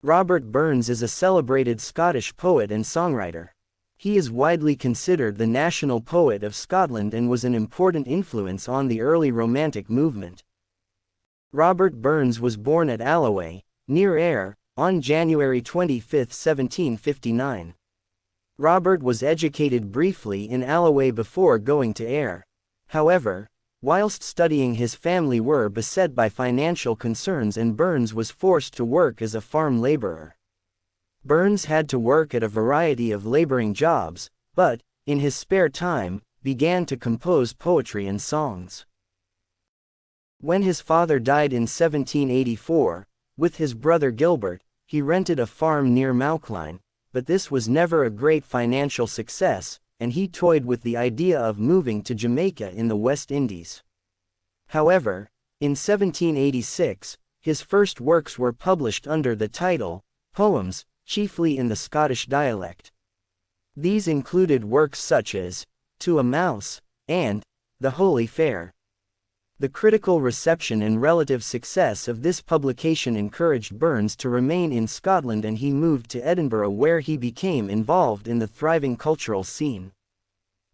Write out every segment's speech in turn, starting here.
Robert Burns is a celebrated Scottish poet and songwriter. He is widely considered the national poet of Scotland and was an important influence on the early Romantic movement. Robert Burns was born at Alloway, near Ayr, on January 25, 1759. Robert was educated briefly in Alloway before going to Ayr. However, whilst studying, his family were beset by financial concerns and Burns was forced to work as a farm labourer. Burns had to work at a variety of labouring jobs, but, in his spare time, began to compose poetry and songs. When his father died in 1784, with his brother Gilbert, he rented a farm near Mauchline, but this was never a great financial success, and he toyed with the idea of moving to Jamaica in the West Indies. However, in 1786, his first works were published under the title, Poems, chiefly in the Scottish dialect. These included works such as, To a Mouse, and, The Holy Fair. The critical reception and relative success of this publication encouraged Burns to remain in Scotland, and he moved to Edinburgh, where he became involved in the thriving cultural scene.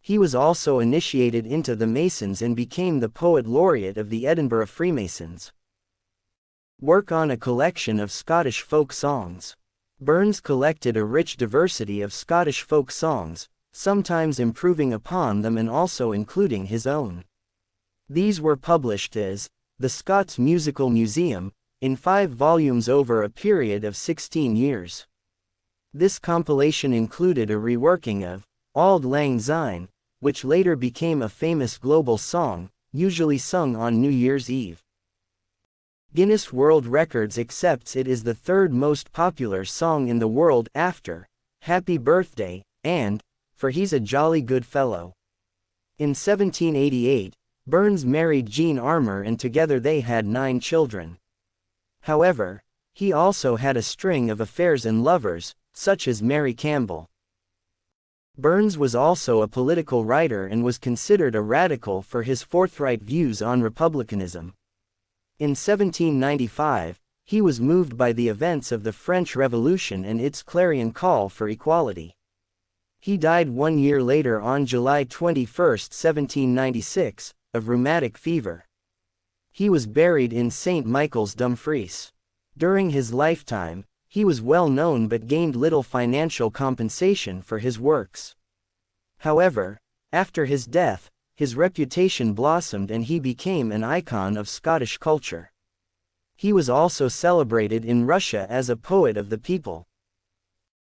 He was also initiated into the Masons and became the Poet Laureate of the Edinburgh Freemasons. Work on a collection of Scottish folk songs. Burns collected a rich diversity of Scottish folk songs, sometimes improving upon them and also including his own. These were published as The Scots Musical Museum, in 5 volumes over a period of 16 years. This compilation included a reworking of Auld Lang Syne, which later became a famous global song, usually sung on New Year's Eve. Guinness World Records accepts it is the 3rd most popular song in the world after Happy Birthday and For He's a Jolly Good Fellow. In 1788, Burns married Jean Armour and together they had 9 children. However, he also had a string of affairs and lovers, such as Mary Campbell. Burns was also a political writer and was considered a radical for his forthright views on republicanism. In 1795, he was moved by the events of the French Revolution and its clarion call for equality. He died 1 year later on July 21, 1796, of rheumatic fever. He was buried in St. Michael's, Dumfries. During his lifetime, he was well known but gained little financial compensation for his works. However, after his death, his reputation blossomed and he became an icon of Scottish culture. He was also celebrated in Russia as a poet of the people.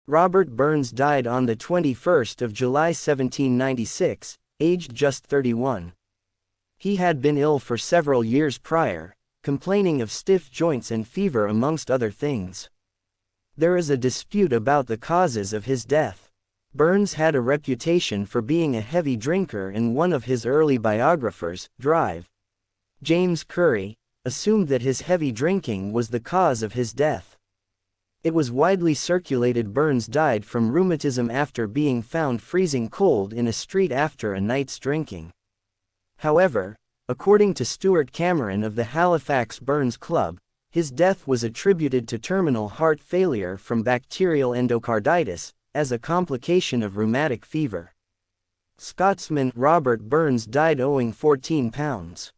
Robert Burns died on the 21st of July 1796, aged just 31. He had been ill for several years prior, complaining of stiff joints and fever amongst other things. There is a dispute about the causes of his death. Burns had a reputation for being a heavy drinker, and one of his early biographers, James Curry, assumed that his heavy drinking was the cause of his death. It was widely circulated Burns died from rheumatism after being found freezing cold in a street after a night's drinking. However, according to Stuart Cameron of the Halifax Burns Club, his death was attributed to terminal heart failure from bacterial endocarditis, as a complication of rheumatic fever. Scotsman Robert Burns died owing £14.